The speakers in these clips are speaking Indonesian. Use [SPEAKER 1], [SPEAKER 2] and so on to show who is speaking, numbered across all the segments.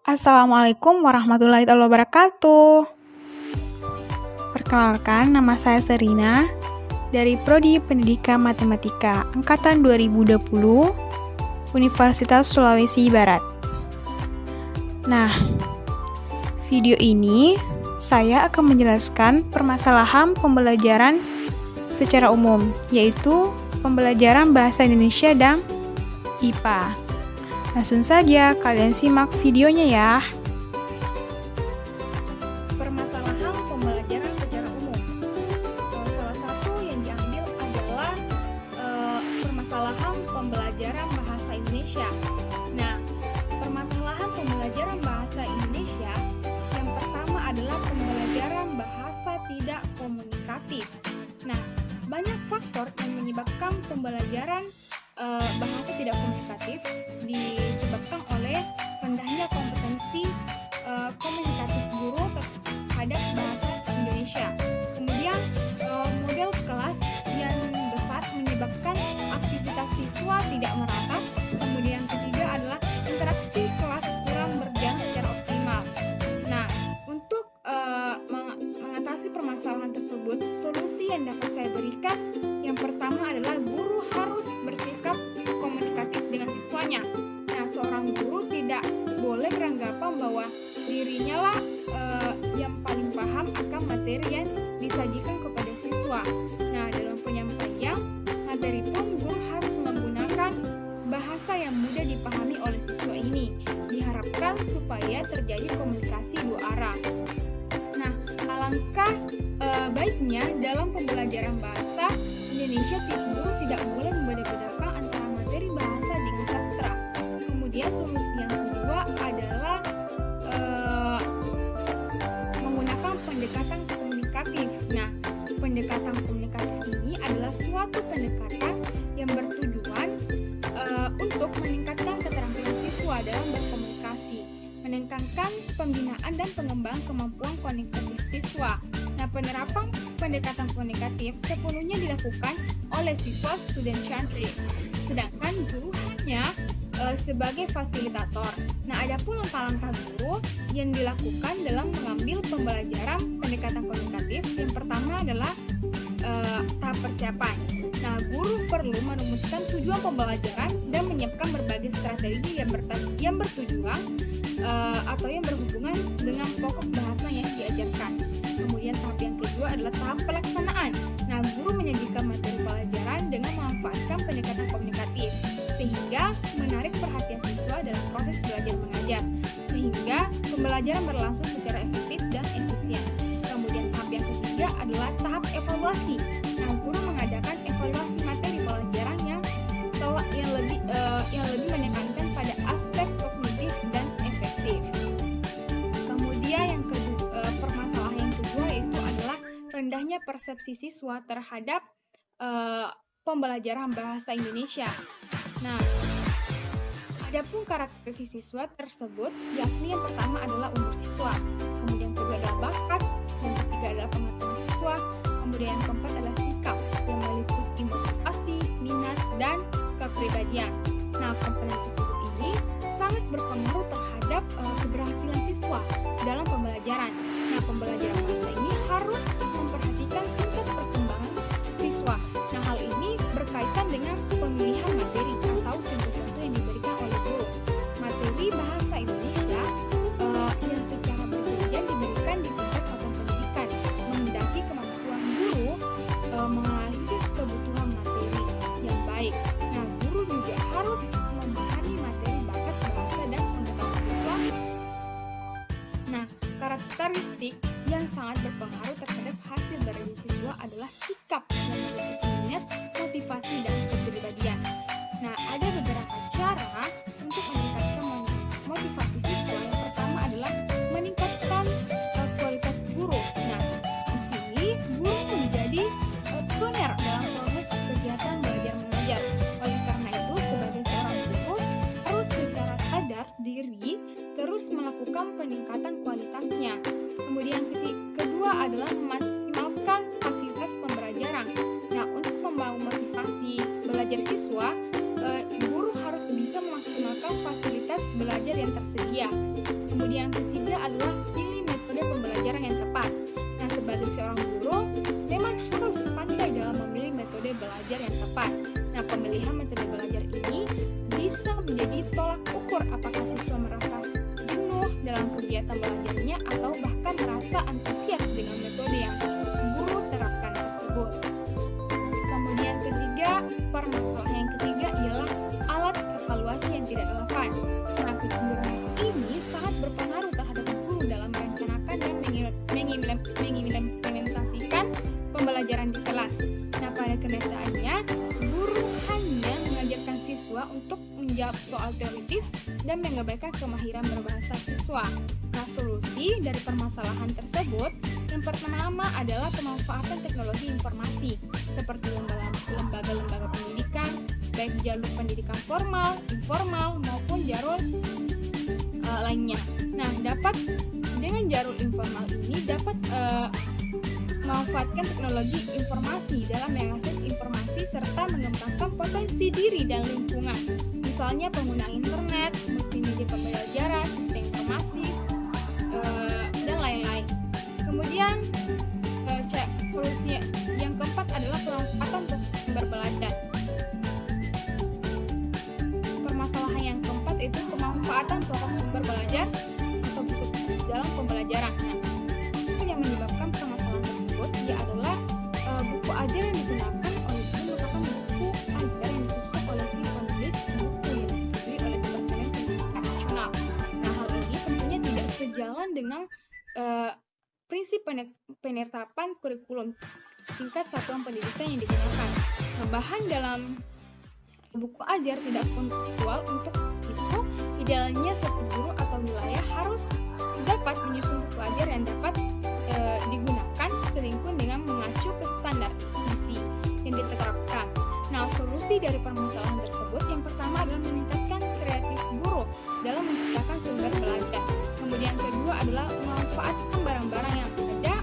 [SPEAKER 1] Assalamualaikum warahmatullahi wabarakatuh. Perkenalkan, nama saya Serina dari Prodi Pendidikan Matematika Angkatan 2020 Universitas Sulawesi Barat. Nah, video ini saya akan menjelaskan permasalahan pembelajaran secara umum, yaitu pembelajaran bahasa Indonesia dan IPA. Langsung saja kalian simak videonya ya. Permasalahan pembelajaran secara umum. Salah satu yang diambil adalah permasalahan pembelajaran bahasa Indonesia. Nah, permasalahan pembelajaran bahasa Indonesia yang pertama adalah pembelajaran bahasa tidak komunikatif. Nah, banyak faktor yang menyebabkan pembelajaran bahasa tidak komunikatif disebabkan oleh rendahnya kompetensi komunikatif guru terhadap bahasa Indonesia. Kemudian model kelas yang besar menyebabkan aktivitas siswa tidak merata. Kemudian ketiga adalah interaksi kelas kurang berjalan secara optimal. Nah, untuk mengatasi permasalahan tersebut, solusi yang dapat saya berikan yang pertama adalah guru harus bersikap komunikatif dengan siswanya. Nah, seorang guru tidak boleh beranggapan bahwa dirinya lah yang paling paham akan materi yang disajikan kepada siswa. Nah, dalam penyampaian materi pun guru harus menggunakan bahasa yang mudah dipahami oleh siswa ini. Diharapkan supaya terjadi komunikasi dua arah. Nah, alangkah baiknya dalam pembelajaran bahasa Indonesia guru tidak boleh membeda-bedakan antara materi bahasa dengan sastra. Kemudian solusi yang kedua adalah menggunakan pendekatan komunikatif. Nah, pendekatan komunikatif ini adalah suatu pendekatan yang bertujuan untuk meningkatkan keterampilan siswa dalam berkomunikasi, meningkatkan pembinaan dan pengembangan kemampuan komunikatif siswa. Nah, penerapan pendekatan komunikatif sepenuhnya dilakukan oleh siswa student-centric, sedangkan guru hanya sebagai fasilitator. Nah, adapun langkah-langkah guru yang dilakukan dalam mengambil pembelajaran pendekatan komunikatif, yang pertama adalah tahap persiapan. Nah, guru perlu merumuskan tujuan pembelajaran dan menyiapkan berbagai strategi yang bertujuan atau yang berhubungan dengan pokok bahasa yang diajarkan. Kemudian tahap yang kedua adalah tahap pelaksanaan. Nah, guru menyajikan materi pelajaran dengan memanfaatkan pendekatan komunikatif sehingga menarik perhatian siswa dalam proses belajar mengajar, sehingga pembelajaran berlangsung secara efektif dan efisien. Kemudian tahap yang ketiga adalah tahap evaluasi. Nah, guru mengadakan evaluasi materi pelajaran yang lebih menekankan pada aspek kognitif dan efektif. Kemudian yang kedua, permasalahan yang kedua yaitu adalah rendahnya persepsi siswa terhadap pembelajaran bahasa Indonesia. Nah, adapun karakteristik siswa tersebut, yakni yang pertama adalah umur siswa, kemudian kedua adalah bakat, yang ketiga adalah pengetahuan siswa, kemudian yang keempat adalah sikap yang meliputi motivasi, minat, dan kepribadian. Nah, komponen tersebut ini sangat berpengaruh terhadap keberhasilan siswa dalam pembelajaran. Nah, pembelajaran bahasa ini harus memperhatikan tingkat perkembangan siswa. Nah, hal ini berkaitan dengan pemilihan materi atau contoh-contoh yang diberikan oleh guru. Materi bahasa Indonesia yang secara berjenjang diberikan di tingkat satuan pendidikan, menghendaki kemampuan guru menganalisis kebutuhan materi yang baik. Nah, guru juga harus memahami materi bakat bahasa dan pengetahuan siswa. Nah, karakteristik yang sangat berpengaruh terhadap hasil belajar siswa adalah sikap yang meliputi minat, motivasi, dan kepribadian. Nah, ada beberapa cara untuk meningkatkan motivasi siswa. Yang pertama adalah meningkatkan kualitas guru. Nah, di sini guru menjadi pioner dalam proses kegiatan belajar mengajar. Oleh karena itu, sebagai seorang guru harus secara sadar diri terus melakukan peningkatan kualitasnya. Kemudian kedua adalah memaksimalkan aktivitas pembelajaran. Nah, untuk membangun motivasi belajar siswa, guru harus bisa memaksimalkan fasilitas standar belajar yang tersedia. Kemudian yang ketiga adalah pilih metode pembelajaran yang tepat. Nah, sebagai seorang guru, memang harus pandai dalam memilih metode belajar yang tepat. Nah, pemilihan metode belajar ini bisa menjadi tolak ukur apakah siswa merasa jenuh dalam kegiatan belajarnya atau bahkan merasa antusias dengan metode yang guru terapkan tersebut. Kemudian permasalahan yang ketiga ialah alat evaluasi yang tidak relevan. Nah, kecenderungan ini sangat berpengaruh terhadap guru dalam merencanakan dan mengimplementasikan pembelajaran di kelas. Nah, pada kenyataannya, guru hanya mengajarkan siswa untuk menjawab soal teoritis dan mengabaikan kemahiran berbahasa siswa. Nah, solusi dari permasalahan tersebut yang pertama adalah pemanfaatan teknologi informasi seperti lembaga-lembaga pendidikan, baik jalur pendidikan formal, informal, maupun jalur lainnya. Nah, dengan jalur informal ini dapat memanfaatkan teknologi informasi dalam mengakses informasi serta mengembangkan potensi diri dan lingkungan. Misalnya penggunaan internet, multimedia pembelajaran, sistem informasi, dan lain-lain. Kemudian solusi yang keempat adalah pemanfaatan sumber belajar. Permasalahan yang keempat itu pemanfaatan pokok sumber belajar atau buku tulis dalam pembelajaran. Nah, yang menyebabkan permasalahan tersebut adalah buku ajar yang digunakan oleh guru merupakan buku ajar yang disusun oleh tim penulis buku yang disetujui oleh Departemen Pendidikan Nasional. Nah, hal ini tentunya tidak sejalan dengan prinsip penetapan kurikulum tingkat satuan pendidikan yang digunakan. Nah, bahan dalam buku ajar tidak kontekstual. Untuk itu, idealnya satu guru atau wilayah harus dapat menyusun buku ajar yang dapat digunakan selingkuh dengan mengacu ke standar isi yang ditetapkan. Nah, solusi dari permasalahan tersebut yang pertama adalah meningkatkan kreatif guru dalam menciptakan sumber belajar. Kemudian kedua adalah memanfaatkan barang-barang yang ada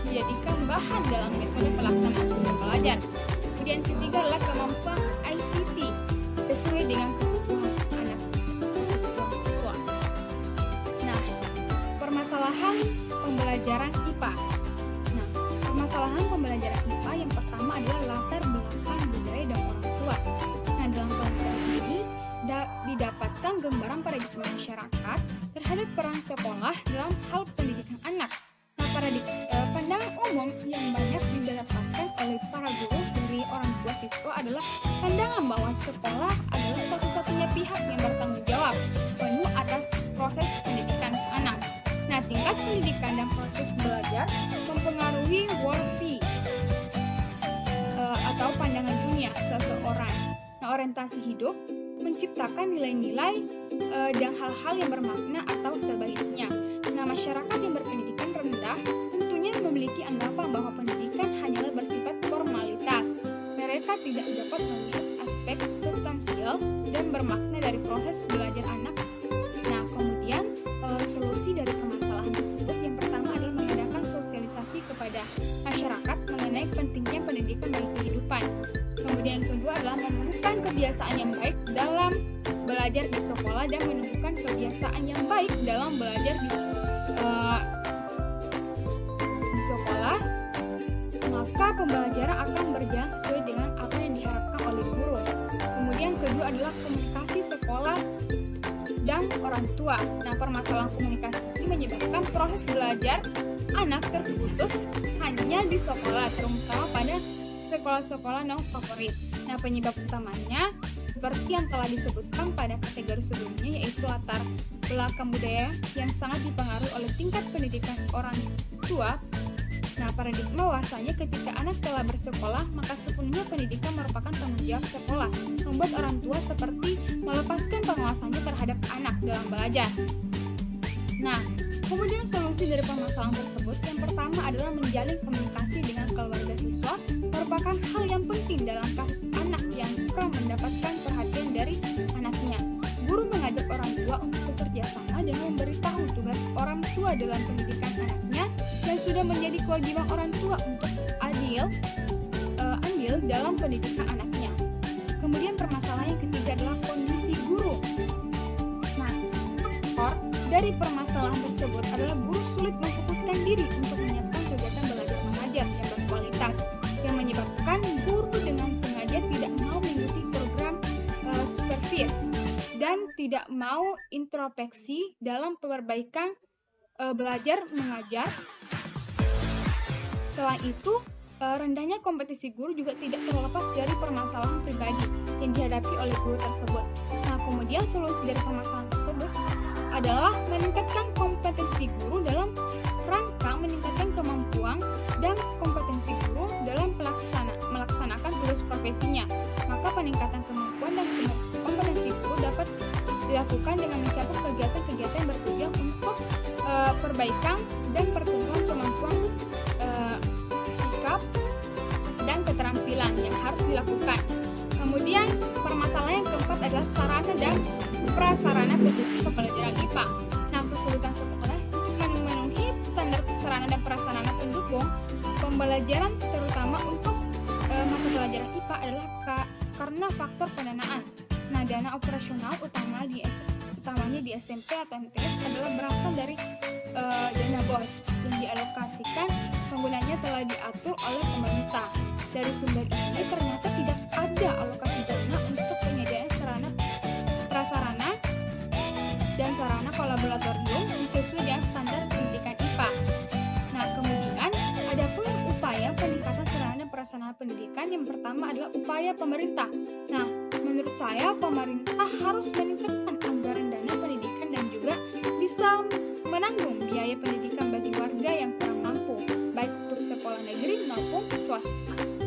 [SPEAKER 1] menjadikan bahan dalam metode pelaksanaan sumber belajar. Kemudian ketiga adalah kemampuan ICT sesuai dengan kebutuhan anak siswa. Nah, permasalahan pembelajaran IPA. Nah, permasalahan pembelajaran IPA yang pertama adalah latar belakang budaya dan orang tua. Nah, dalam pembelajaran ini didapatkan gambaran paradigma masyarakat terhadap peran sekolah dalam hal pendidikan anak. Nah, pandangan umum yang banyak didapatkan oleh para guru dari orang tua siswa adalah pandangan bahwa sekolah adalah satu-satunya pihak yang bertanggung jawab penuh atas proses pendidikan anak. Nah, tingkat pendidikan dan proses belajar mempengaruhi worldview atau pandangan dunia seseorang. Nah, orientasi hidup menciptakan nilai-nilai dan hal-hal yang bermakna atau sebaliknya. Nah, masyarakat yang berpendidikan rendah tentunya memiliki anggapan bahwa pendidikan hanyalah bersifat formalitas. Mereka tidak dapat melihat aspek substansial dan bermakna dari proses belajar anak. Nah, kemudian solusi dari permasalahan tersebut yang pertama adalah mengadakan sosialisasi kepada masyarakat mengenai pentingnya pendidikan bagi kehidupan. Kemudian yang kedua adalah menemukan kebiasaan yang baik dalam belajar di sekolah dan menemukan kebiasaan yang baik dalam belajar di sekolah, maka pembelajaran akan berjalan sesuai dengan apa yang diharapkan oleh guru. Kemudian kedua adalah komunikasi sekolah dan orang tua. Nah, permasalahan komunikasi ini menyebabkan proses belajar anak terputus hanya di sekolah, terutama pada sekolah-sekolah non favorit. Nah, penyebab utamanya seperti yang telah disebutkan pada kategori sebelumnya, yaitu latar belakang budaya yang sangat dipengaruhi oleh tingkat pendidikan orang tua. Nah, paradigma bahwasanya ketika anak telah bersekolah, maka sepenuhnya pendidikan merupakan tanggung jawab sekolah, membuat orang tua seperti melepaskan pengawasannya terhadap anak dalam belajar. Nah, kemudian solusi dari permasalahan tersebut yang pertama adalah menjalin komunikasi dengan keluarga siswa merupakan hal yang penting dalam kasus anak yang kurang mendapatkan perhatian dari anaknya. Guru mengajak orang tua untuk bekerja sama dengan memberitahu tugas orang tua dalam pendidikan anaknya dan sudah menjadi kewajiban orang tua untuk andil dalam pendidikan anaknya. Kemudian permasalahan yang ketiga adalah kondisi guru. Nah, dari permasalahan tersebut adalah guru sulit memfokuskan diri untuk menyiapkan kegiatan belajar mengajar yang berkualitas, yang menyebabkan guru dengan sengaja tidak mau mengikuti program supervisi dan tidak mau introspeksi dalam perbaikan belajar mengajar. Selain itu, rendahnya kompetisi guru juga tidak terlepas dari permasalahan pribadi yang dihadapi oleh guru tersebut. Nah, kemudian solusi dari permasalahan tersebut adalah meningkatkan kompetensi guru dalam rangka meningkatkan kemampuan dan kompetensi guru dalam melaksanakan tugas profesinya. Maka peningkatan kemampuan dan kompetensi guru dapat dilakukan dengan mencakup kegiatan-kegiatan yang bertujuan untuk perbaikan dan pertumbuhan kemampuan sikap dan keterampilan yang harus dilakukan. Kemudian permasalahan yang keempat adalah sarana dan prasarana pendukung pembelajaran IPA. Nah, kesulitan sekolah memenuhi standar sarana dan prasarana pendukung pembelajaran terutama untuk mata pelajaran IPA adalah karena faktor pendanaan. Nah, dana operasional utamanya di SMP atau MTS adalah berasal dari dana BOS yang dialokasikan penggunanya telah diatur oleh pemerintah. Dari sumber ini ternyata tidak ada alokasi dana untuk penyediaan sarana prasarana dan sarana kolaboratorium sesuai dengan standar pendidikan IPA. Nah, kemudian ada pun upaya peningkatan sarana prasarana pendidikan. Yang pertama adalah upaya pemerintah. Nah, menurut saya pemerintah harus meningkatkan anggaran dana pendidikan dan juga bisa menanggung biaya pendidikan bagi warga yang kurang mampu, baik untuk sekolah negeri maupun swasta.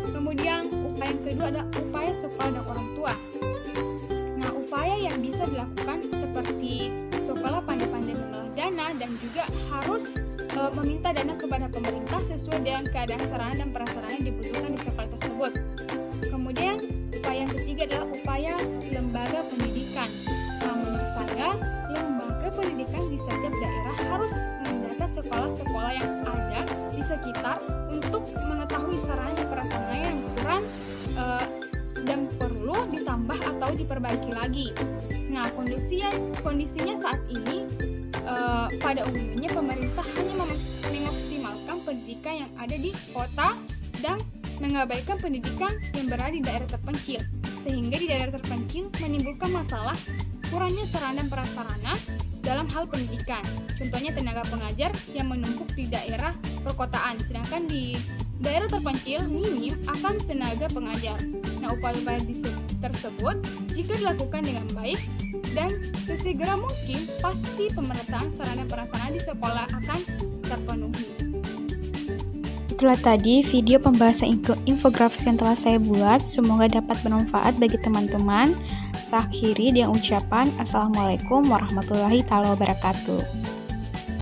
[SPEAKER 1] Kemudian upaya yang kedua adalah upaya sekolah dan orang tua. Nah, upaya yang bisa dilakukan seperti sekolah pandai-pandai mengolah dana dan juga harus meminta dana kepada pemerintah sesuai dengan keadaan sarana dan prasarana yang dibutuhkan di sekolah tersebut. Kemudian upaya yang ketiga adalah upaya lembaga pendidikan. Nah, menurut saya lembaga pendidikan di setiap daerah harus mendata sekolah-sekolah yang ada di sekitar untuk mengetahui sarana dan prasarana yang kurang dan perlu ditambah atau diperbaiki lagi. Nah, kondisinya saat ini pada umumnya pemerintah hanya mengoptimalkan pendidikan yang ada di kota dan mengabaikan pendidikan yang berada di daerah terpencil, sehingga di daerah terpencil menimbulkan masalah kurangnya sarana dan prasarana dalam hal pendidikan. Contohnya tenaga pengajar yang menumpuk di daerah perkotaan, sedangkan di daerah terpencil minim akan tenaga pengajar. Nah, upaya-upaya tersebut jika dilakukan dengan baik dan sesegera mungkin, pasti pemerataan sarana prasarana di sekolah akan terpenuhi.
[SPEAKER 2] Itulah tadi video pembahasan infografis yang telah saya buat. Semoga dapat bermanfaat bagi teman-teman. Saya akhiri dengan ucapan Assalamualaikum warahmatullahi wabarakatuh.